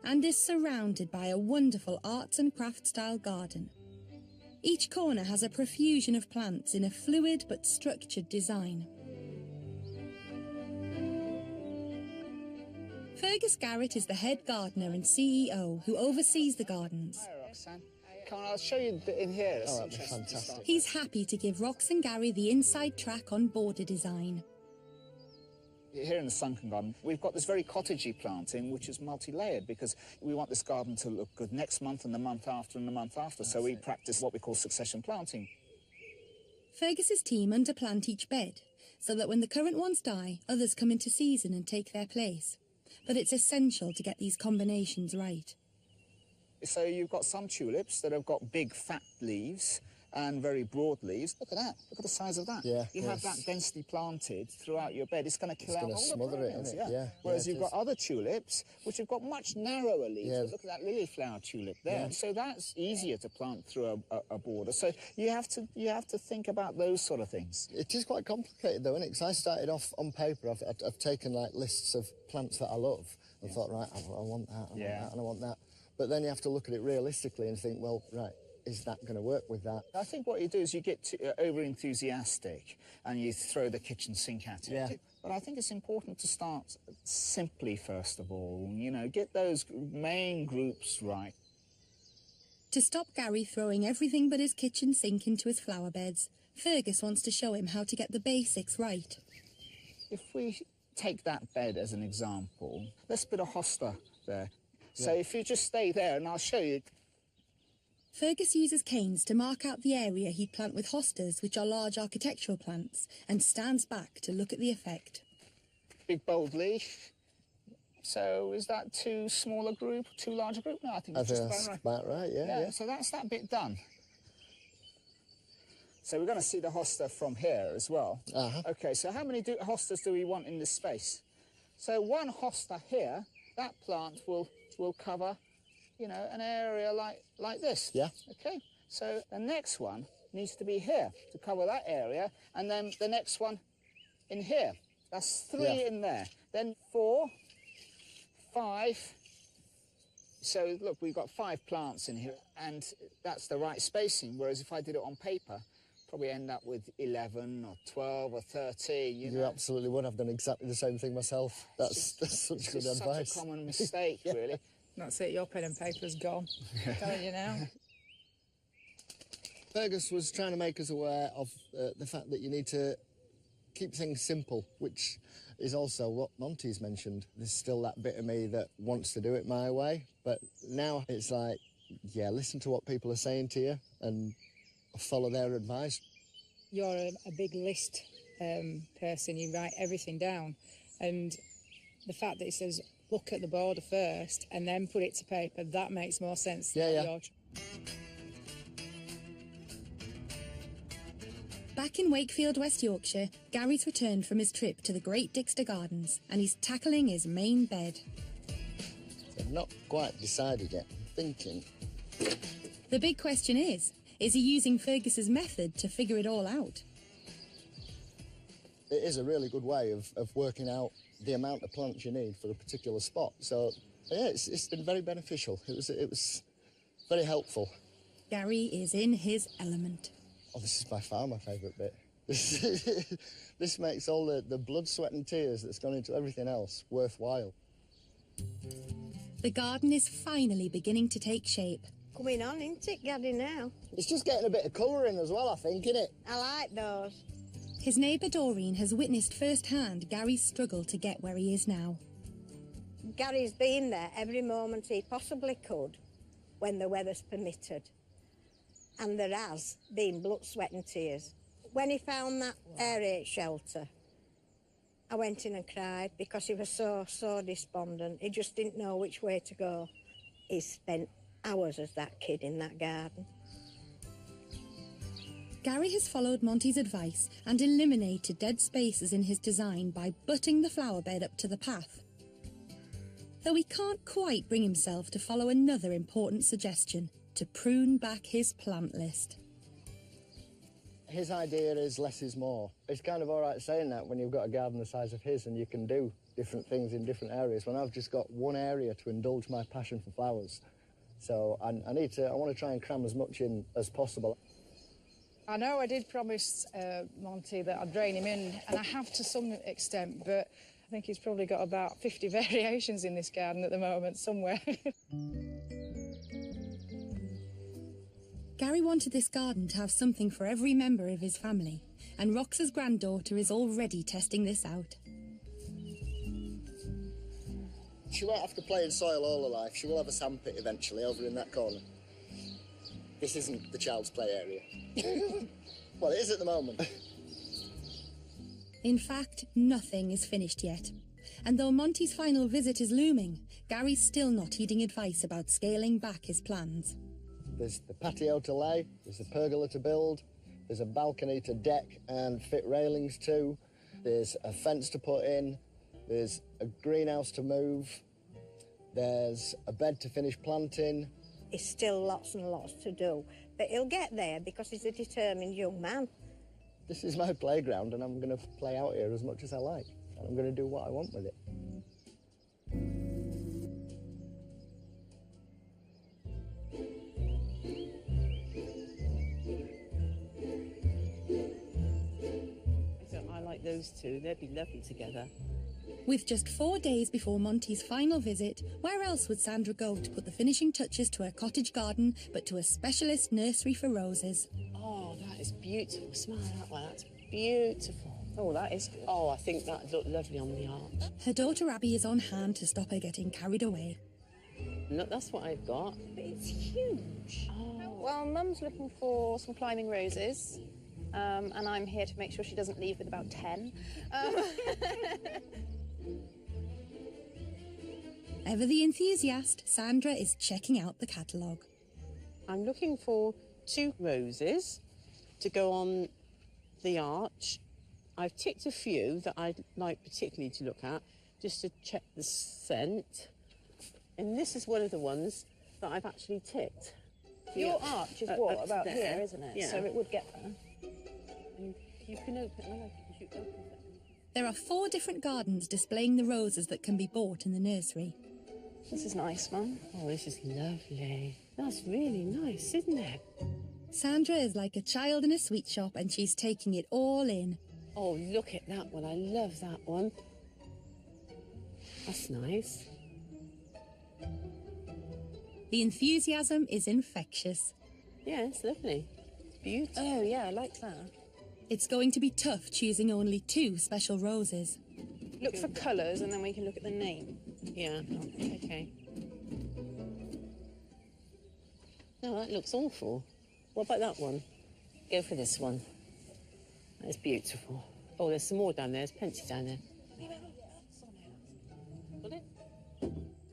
and is surrounded by a wonderful arts and crafts style garden. Each corner has a profusion of plants in a fluid but structured design. Fergus Garrett is the head gardener and CEO who oversees the gardens. Hi, Roxanne. Come on, I'll show you in here. It's that'd be fantastic. He's happy to give Rox and Gary the inside track on border design. Here in the sunken garden, we've got this very cottagey planting, which is multi-layered, because we want this garden to look good next month and the month after and the month after. So we practice what we call succession planting. Fergus's team underplant each bed, so that when the current ones die, others come into season and take their place. But it's essential to get these combinations right. So you've got some tulips that have got big fat leaves and very broad leaves. Look at that. Look at the size of that. Yeah. You have that densely planted throughout your bed. It's going to kill out all the smother it, perennials, isn't it? Yeah. Whereas you've got other tulips which have got much narrower leaves. Yeah. Look at that lily flower tulip there. Yeah. So that's easier to plant through a border. So you have to think about those sort of things. It is quite complicated though, isn't it? Because I started off on paper. I've taken like lists of plants that I love and thought, right, I want that, I want that, and I want that. But then you have to look at it realistically and think, well, right, is that going to work with that? I think what you do is you get over-enthusiastic and you throw the kitchen sink at it. Yeah. But I think it's important to start simply, first of all, you know, get those main groups right. To stop Gary throwing everything but his kitchen sink into his flower beds, Fergus wants to show him how to get the basics right. If we take that bed as an example, let's put a hosta there. Yeah. So if you just stay there and I'll show you. Fergus uses canes to mark out the area he'd plant with hostas, which are large architectural plants, and stands back to look at the effect. Big bold leaf. So is that too small a group, too large a group? No, I think it's just that's about right. about right, yeah. So that's that bit done. So we're going to see the hosta from here as well. Okay, so how many hostas do we want in this space? So one hosta here, that plant will cover, you know, an area like this. Yeah. Okay, so the next one needs to be here to cover that area, and then the next one in here. That's 3 in there. Then 4, 5. So look, we've got 5 plants in here, and that's the right spacing. Whereas if I did it on paper, probably end up with 11 or 12 or 13. You absolutely would. I've done exactly the same thing myself. That's such good advice. Such a common mistake, really. That's it, your pen and paper's gone. I'm telling you now. Fergus was trying to make us aware of the fact that you need to keep things simple, which is also what Monty's mentioned. There's still that bit of me that wants to do it my way, but now it's like, yeah, listen to what people are saying to you and follow their advice. You're a big list person, you write everything down, and the fact that it says look at the border first and then put it to paper, that makes more sense. Yeah. Back in Wakefield, West Yorkshire, Gary's returned from his trip to the Great Dixter Gardens and he's tackling his main bed. I've not quite decided yet. I'm thinking. The big question is he using Fergus's method to figure it all out? It is a really good way of working out the amount of plants you need for a particular spot. So, yeah, it's been very beneficial. It was very helpful. Gary is in his element. Oh, this is by far my favourite bit. This makes all the blood, sweat and tears that's gone into everything else worthwhile. The garden is finally beginning to take shape. Coming on, isn't it, Gaddy, now? It's just getting a bit of colour in as well, I think, isn't it? I like those. His neighbour Doreen has witnessed firsthand Gary's struggle to get where he is now. Gary's been there every moment he possibly could when the weather's permitted. And there has been blood, sweat and tears. When he found that air shelter, I went in and cried because he was so despondent. He just didn't know which way to go. He spent hours as that kid in that garden. Gary has followed Monty's advice and eliminated dead spaces in his design by butting the flower bed up to the path. Though he can't quite bring himself to follow another important suggestion, to prune back his plant list. His idea is less is more. It's kind of all right saying that when you've got a garden the size of his and you can do different things in different areas, when I've just got one area to indulge my passion for flowers. So I want to try and cram as much in as possible. I know I did promise Monty that I'd rein him in, and I have to some extent, but I think he's probably got about 50 variations in this garden at the moment, somewhere. Gary wanted this garden to have something for every member of his family, and Rox's granddaughter is already testing this out. She won't have to play in soil all her life. She will have a sandpit eventually over in that corner. This isn't the child's play area. Well, it is at the moment. In fact, nothing is finished yet. And though Monty's final visit is looming, Gary's still not heeding advice about scaling back his plans. There's the patio to lay, there's the pergola to build, there's a balcony to deck and fit railings to, there's a fence to put in, there's a greenhouse to move, there's a bed to finish planting. There's still lots and lots to do, but he'll get there because he's a determined young man. This is my playground and I'm going to play out here as much as I like, and I'm going to do what I want with it. I like those two, they'd be lovely together. With just 4 days before Monty's final visit, where else would Sandra go to put the finishing touches to her cottage garden but to a specialist nursery for roses? Oh, that is beautiful. Smell that one, that's beautiful. Oh, that is good. Oh, I think that'd look lovely on the art. Her daughter Abby is on hand to stop her getting carried away. Look, that's what I've got. But it's huge. Oh. Well, Mum's looking for some climbing roses, and I'm here to make sure she doesn't leave with about 10. Ever the enthusiast, Sandra is checking out the catalogue. I'm looking for 2 roses to go on the arch. I've ticked a few that I'd like particularly to look at, just to check the scent. And this is one of the ones that I've actually ticked. Your arch is what, about there, here, isn't it? Yeah. So it would get there. And you can open it, well, you open it. There are 4 different gardens displaying the roses that can be bought in the nursery. This is nice, Mum. Oh, this is lovely. That's really nice, isn't it? Sandra is like a child in a sweet shop and she's taking it all in. Oh, look at that one. I love that one. That's nice. The enthusiasm is infectious. Yeah, it's lovely. It's beautiful. Oh, yeah, I like that. It's going to be tough choosing only 2 special roses. Look for colours and then we can look at the name. Yeah, okay. No, that looks awful. What about that one? Go for this one. That's beautiful. Oh, there's some more down there. There's plenty down there. Got it?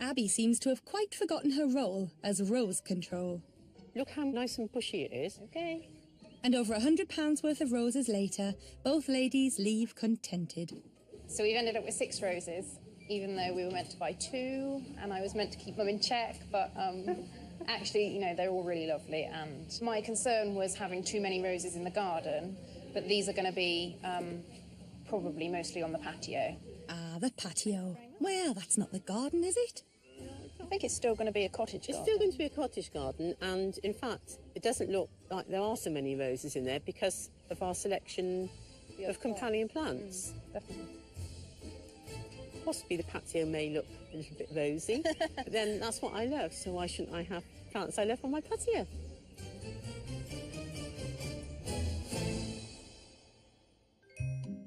Abby seems to have quite forgotten her role as rose control. Look how nice and bushy it is. Okay. And over £100 worth of roses later, both ladies leave contented. So we've ended up with 6 roses, even though we were meant to buy 2, and I was meant to keep them in check, but actually, you know, they're all really lovely, and my concern was having too many roses in the garden, but these are going to be probably mostly on the patio. Ah, the patio. Well, that's not the garden, is it? think it's still going to be a cottage It's garden. still going to be a cottage garden, and in fact, it doesn't look like there are so many roses in there because of our selection of companion plants. Definitely. Possibly the patio may look a little bit rosy, but then that's what I love, so why shouldn't I have plants I love on my patio?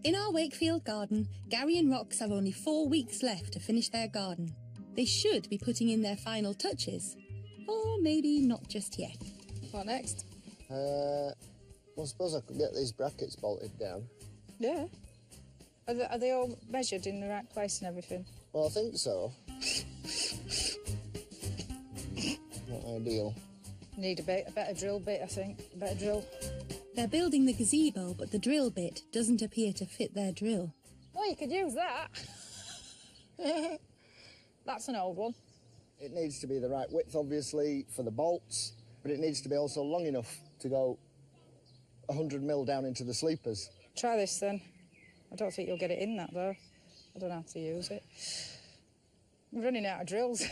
In our Wakefield garden, Gary and Rox have only 4 weeks left to finish their garden. They should be putting in their final touches. Or maybe not just yet. What next? Well, I suppose I could get these brackets bolted down. Yeah. Are they all measured in the right place and everything? Well, I think so. Not ideal. Need a better drill bit, I think. A better drill. They're building the gazebo, but the drill bit doesn't appear to fit their drill. Well, you could use that. That's an old one. It needs to be the right width, obviously, for the bolts, but it needs to be also long enough to go 100 mil down into the sleepers. Try this then. I don't think you'll get it in that, though. I don't know how to use it. We're running out of drills.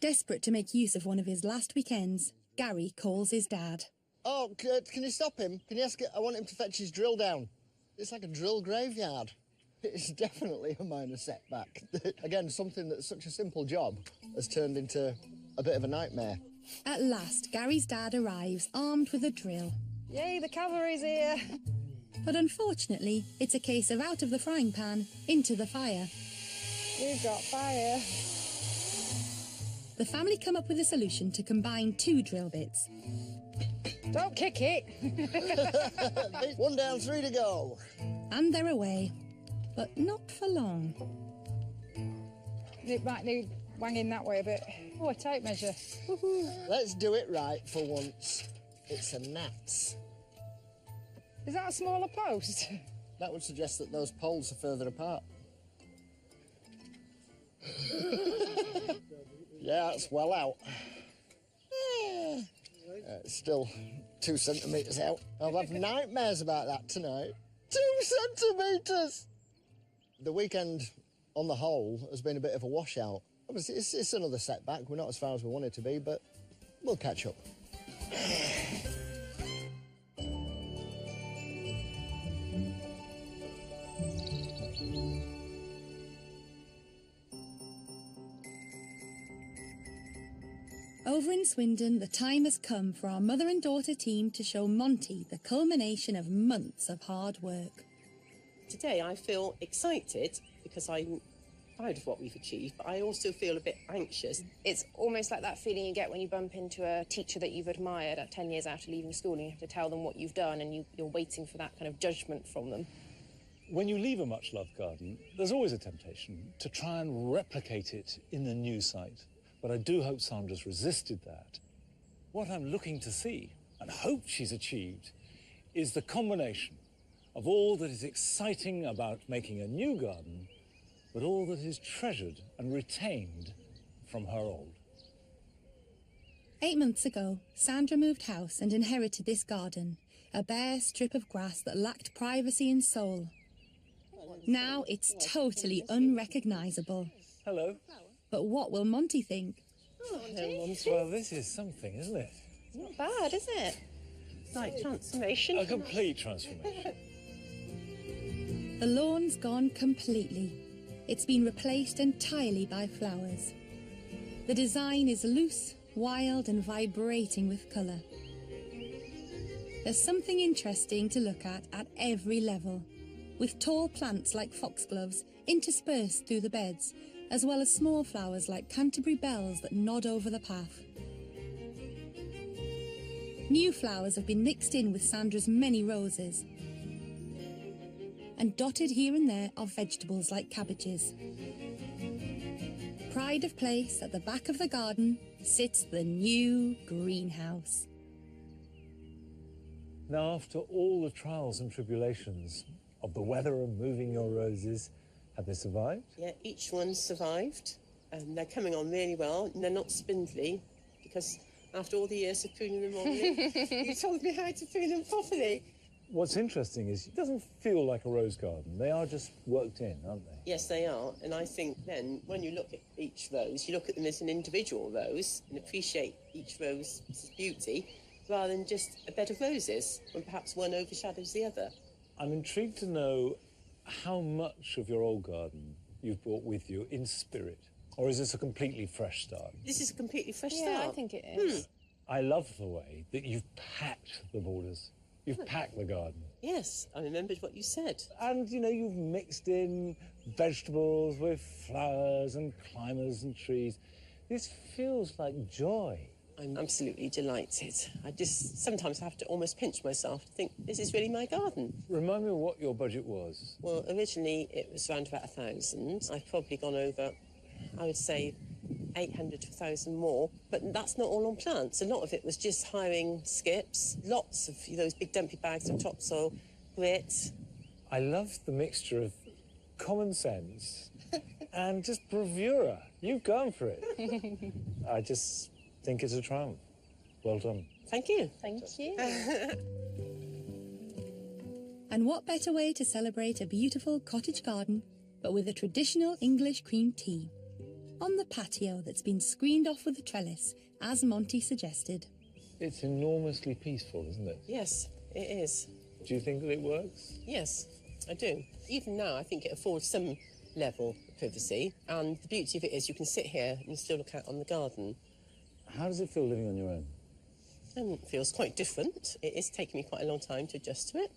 Desperate to make use of one of his last weekends, Gary calls his dad. Oh, can you stop him? Can you ask it? I want him to fetch his drill down. It's like a drill graveyard. It's definitely a minor setback. Again, something that's such a simple job has turned into a bit of a nightmare. At last, Gary's dad arrives armed with a drill. Yay, the cavalry's here. But unfortunately, it's a case of out of the frying pan, into the fire. We've got fire. The family come up with a solution to combine 2 drill bits. Don't kick it. 1 down, 3 to go. And they're away. But not for long. It might need wanging that way a bit. Oh, a tape measure. Let's do it right for once. It's a gnats. Is that a smaller post? That would suggest that those poles are further apart. Yeah, it's well out. It's still 2 centimetres out. I'll have nightmares about that tonight. 2 centimetres! The weekend, on the whole, has been a bit of a washout. Obviously, it's another setback. We're not as far as we wanted to be, but we'll catch up. Over in Swindon, the time has come for our mother and daughter team to show Monty the culmination of months of hard work. Today I feel excited because I'm proud of what we've achieved, but I also feel a bit anxious. It's almost like that feeling you get when you bump into a teacher that you've admired at 10 years after leaving school and you have to tell them what you've done and you're waiting for that kind of judgment from them. When you leave a much-loved garden, there's always a temptation to try and replicate it in the new site. But I do hope Sandra's resisted that. What I'm looking to see, and hope she's achieved, is the combination of all that is exciting about making a new garden, but all that is treasured and retained from her old. 8 months ago, Sandra moved house and inherited this garden, a bare strip of grass that lacked privacy and soul. Now it's totally unrecognisable. Hello. But what will Monty think? Oh, Monty. Well, this is something, isn't it? It's not bad, is it? Like transformation. A complete transformation. The lawn's gone completely. It's been replaced entirely by flowers. The design is loose, wild and vibrating with colour. There's something interesting to look at every level, with tall plants like foxgloves interspersed through the beds, as well as small flowers like Canterbury bells that nod over the path. New flowers have been mixed in with Sandra's many roses, and dotted here and there are vegetables like cabbages. Pride of place at the back of the garden sits the new greenhouse. Now, after all the trials and tribulations of the weather and moving your roses, have they survived? Yeah, each one's survived, and they're coming on really well, and they're not spindly, because after all the years of pruning them on, you told me how to prune them properly. What's interesting is it doesn't feel like a rose garden. They are just worked in, aren't they? Yes, they are. And I think then when you look at each rose, you look at them as an individual rose and appreciate each rose's beauty rather than just a bed of roses when perhaps one overshadows the other. I'm intrigued to know how much of your old garden you've brought with you in spirit. Or is this a completely fresh start? This is a completely fresh Yeah, start. I think it is. I love the way that you've packed the borders. You've packed the garden. Yes, I remembered what you said. And, you know, you've mixed in vegetables with flowers and climbers and trees. This feels like joy. I'm absolutely delighted. I just sometimes have to almost pinch myself to think, this is really my garden. Remind me what your budget was. Well, originally it was around about 1,000. I've probably gone over, I would say, 800 to 1,000 more, but that's not all on plants. A lot of it was just hiring skips, lots of those big dumpy bags of topsoil, grit. I love the mixture of common sense and just bravura. You've gone for it. I just think it's a triumph. Well done. Thank you. Thank you. And what better way to celebrate a beautiful cottage garden but with a traditional English cream tea? On the patio that's been screened off with a trellis, as Monty suggested. It's enormously peaceful, isn't it? Yes, it is. Do you think that it works? Yes, I do. Even now, I think it affords some level of privacy, and the beauty of it is you can sit here and still look out on the garden. How does it feel living on your own? It feels quite different. It is taking me quite a long time to adjust to it,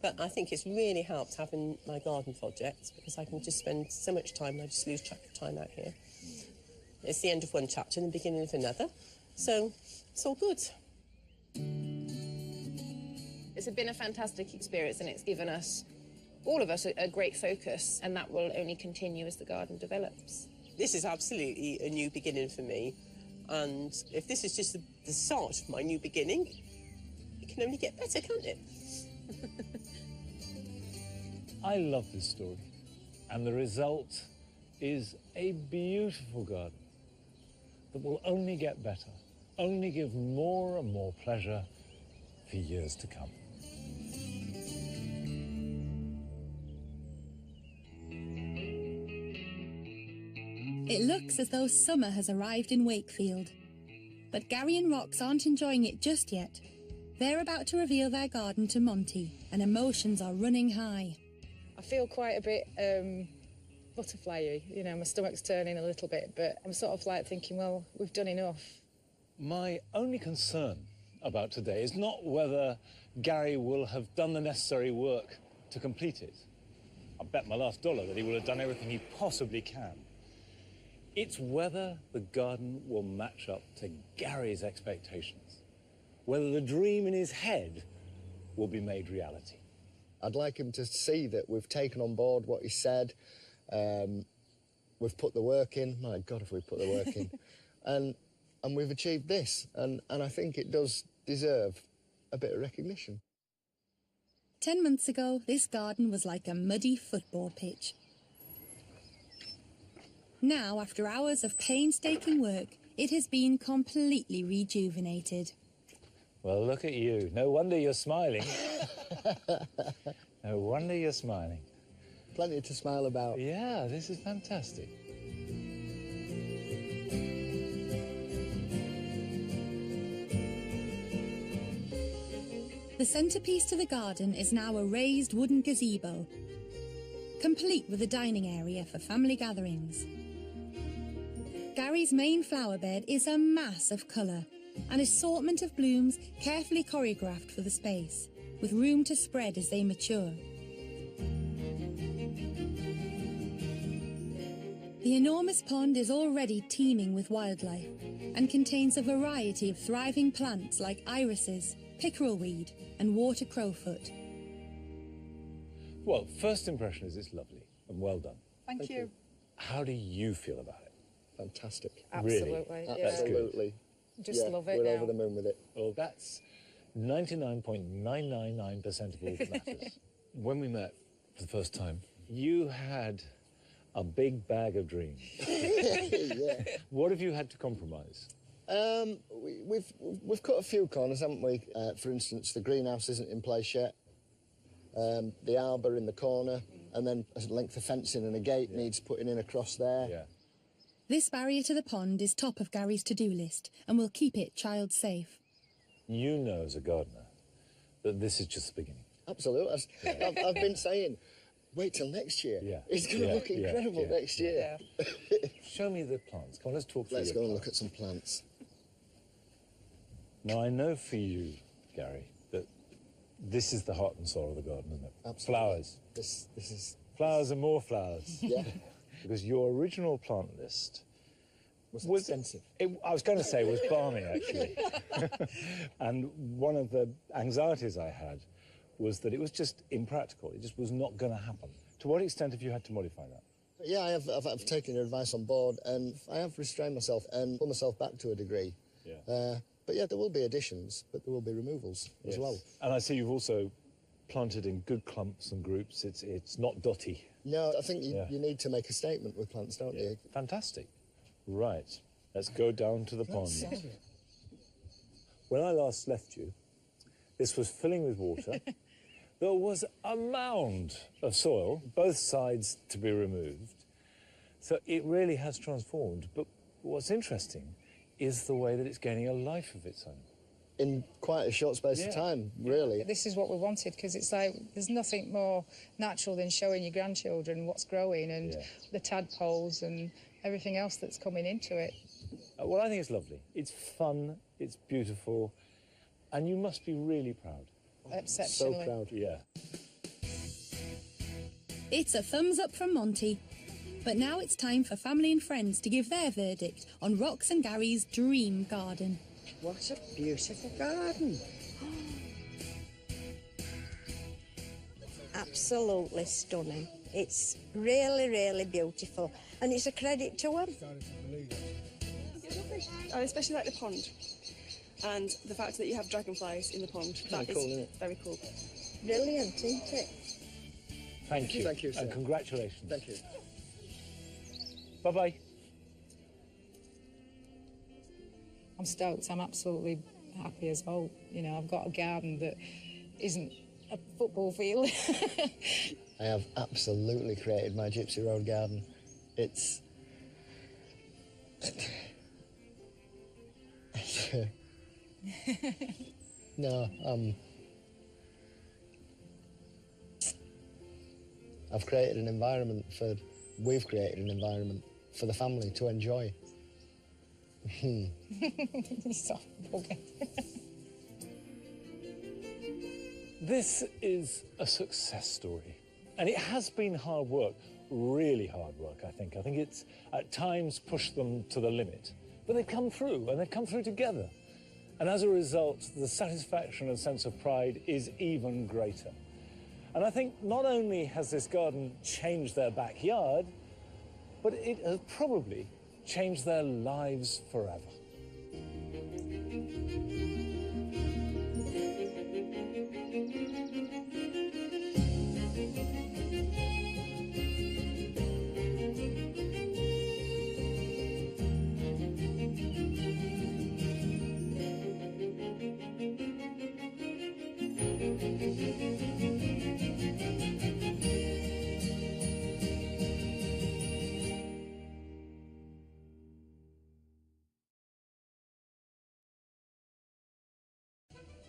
but I think it's really helped having my garden project because I can just spend so much time and I just lose track of time out here. It's the end of one chapter and the beginning of another, so it's all good. It's been a fantastic experience and it's given us, all of us, a great focus, and that will only continue as the garden develops. This is absolutely a new beginning for me, and if this is just the start of my new beginning, it can only get better, can't it? I love this story, and the result is a beautiful garden that will only get better, only give more and more pleasure for years to come. It looks as though summer has arrived in Wakefield. But Gary and Rox aren't enjoying it just yet. They're about to reveal their garden to Monty, and emotions are running high. I feel quite a bit butterfly-y, you know, my stomach's turning a little bit, but I'm sort of like thinking, well, we've done enough. My only concern about today is not whether Gary will have done the necessary work to complete it. I bet my last dollar that he will have done everything he possibly can. It's whether the garden will match up to Gary's expectations, whether the dream in his head will be made reality. I'd like him to see that we've taken on board what he said, we've put the work in. My God, have we put the work in. And we've achieved this, and I think it does deserve a bit of recognition. 10 months ago, this garden was like a muddy football pitch. Now, after hours of painstaking work, it has been completely rejuvenated. Well, look at you. No wonder you're smiling. No wonder you're smiling. Plenty to smile about. Yeah, this is fantastic. The centrepiece to the garden is now a raised wooden gazebo, complete with a dining area for family gatherings. Gary's main flower bed is a mass of colour, an assortment of blooms carefully choreographed for the space, with room to spread as they mature. The enormous pond is already teeming with wildlife and contains a variety of thriving plants like irises, pickerelweed and water crowfoot. Well, first impression is it's lovely and well done. Thank you. How do you feel about it? Fantastic. Absolutely. Really? Yeah. That's good. Absolutely. Just love it We're now. over the moon with it. Well, that's 99.999% of all that matters. When we met for the first time, you had a big bag of dreams. Yeah. What have you had to compromise? We've cut a few corners, haven't we? For instance, the greenhouse isn't in place yet. the arbour in the corner, and then a length of fencing and a gate needs putting in across there. Yeah. This barrier to the pond is top of Gary's to-do list and will keep it child safe. You know, as a gardener, that this is just the beginning. Absolutely. I've been saying, wait till next year. Yeah. It's going to look incredible next year. Show me the plants. Come on, let's talk through Let's your go and plants. look at some plants. Now, I know for you, Gary, that this is the heart and soul of the garden, isn't it? Absolutely. Flowers. This is... Flowers and more flowers. Yeah. Because your original plant list was extensive. I was going to say was balmy, actually. And one of the anxieties I had was that it was just impractical. It just was not going to happen. To what extent have you had to modify that? Yeah, I've taken your advice on board, and I have restrained myself and pulled myself back to a degree. Yeah. But yeah, there will be additions, but there will be removals as well. And I see you've also planted in good clumps and groups. It's not dotty. No, I think you need to make a statement with plants, don't you? Fantastic. Right. Let's go down to the pond. When I last left you, this was filling with water. There was a mound of soil, both sides to be removed. So it really has transformed. But what's interesting is the way that it's gaining a life of its own. In quite a short space of time, really. This is what we wanted, because it's like there's nothing more natural than showing your grandchildren what's growing and the tadpoles and everything else that's coming into it. Well, I think it's lovely. It's fun, it's beautiful, and you must be really proud. Exceptionally. So proud, yeah. It's a thumbs up from Monty. But now it's time for family and friends to give their verdict on Rox and Gary's dream garden. What a beautiful garden. Absolutely stunning. It's really, really beautiful. And it's a credit to them. I especially like the pond. And the fact that you have dragonflies in the pond. That is cool, isn't it? very cool. Brilliant, isn't it? Thank you. Thank you, sir. And congratulations. Thank you. Bye-bye. I'm stoked. I'm absolutely happy as well. You know, I've got a garden that isn't a football field. I have absolutely created my Gypsy Road garden. It's... No, I've created an environment for... We've created an environment for the family to enjoy. This is a success story. And it has been hard work, really hard work, I think. I think it's at times pushed them to the limit. But they've come through, and they've come through together. And as a result, the satisfaction and sense of pride is even greater. And I think not only has this garden changed their backyard, but it has probably changed their lives forever.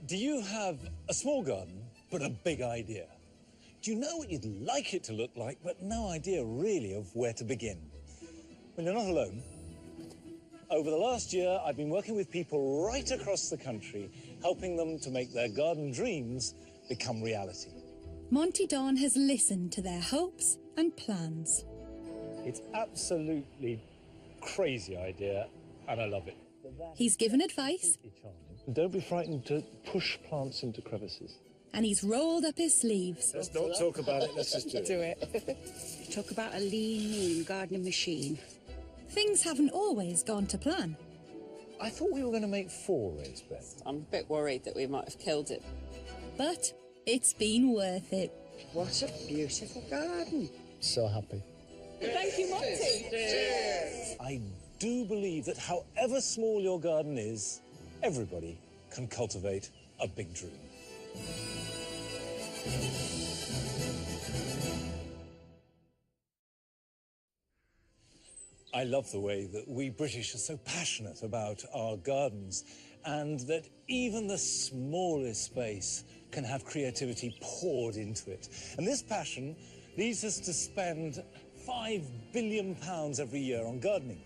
Do you have a small garden, but a big idea? Do you know what you'd like it to look like, but no idea really of where to begin? Well, you're not alone. Over the last year, I've been working with people right across the country, helping them to make their garden dreams become reality. Monty Don has listened to their hopes and plans. It's absolutely crazy idea, and I love it. He's given advice, Don't be frightened to push plants into crevices. and he's rolled up his sleeves. Let's not talk about it, let's just do it. Talk about a lean, mean gardening machine. Things haven't always gone to plan. I thought we were going to make 4 raised beds. I'm a bit worried that we might have killed it. But it's been worth it. What a beautiful garden. So happy. Thank you, Monty. I do believe that however small your garden is, everybody can cultivate a big dream. I love the way that we British are so passionate about our gardens, and that even the smallest space can have creativity poured into it. And this passion leads us to spend £5 billion every year on gardening.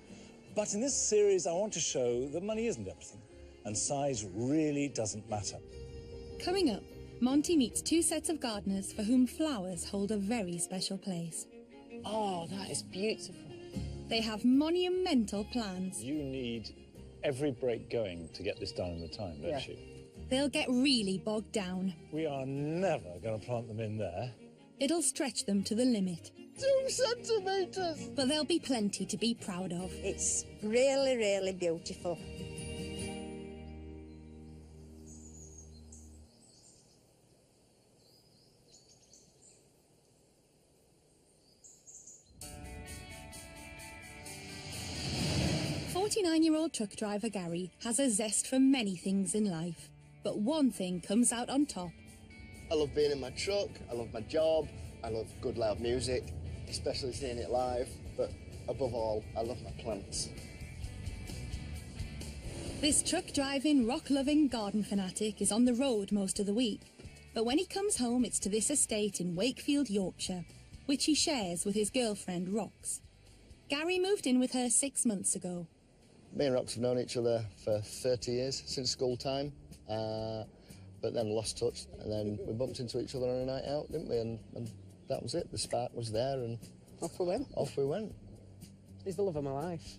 But in this series, I want to show that money isn't everything, and size really doesn't matter. Coming up, Monty meets two sets of gardeners for whom flowers hold a very special place. Oh, that is beautiful. They have monumental plans. You need every break going to get this done in the time, don't you? They'll get really bogged down. We are never going to plant them in there. It'll stretch them to the limit. 2 centimetres! But there'll be plenty to be proud of. It's really, really beautiful. "49-year-old truck driver Gary has a zest for many things in life, but one thing comes out on top. I love being in my truck, I love my job, I love good loud music, especially seeing it live, but above all, I love my plants. This truck-driving, rock-loving garden fanatic is on the road most of the week, but when he comes home it's to this estate in Wakefield, Yorkshire, which he shares with his girlfriend Rox. Gary moved in with her 6 months ago. Me and Rox have known each other for 30 years, since school time, but then lost touch, and then we bumped into each other on a night out, didn't we? And that was it. The spark was there, and off we went. Off we went. He's the love of my life.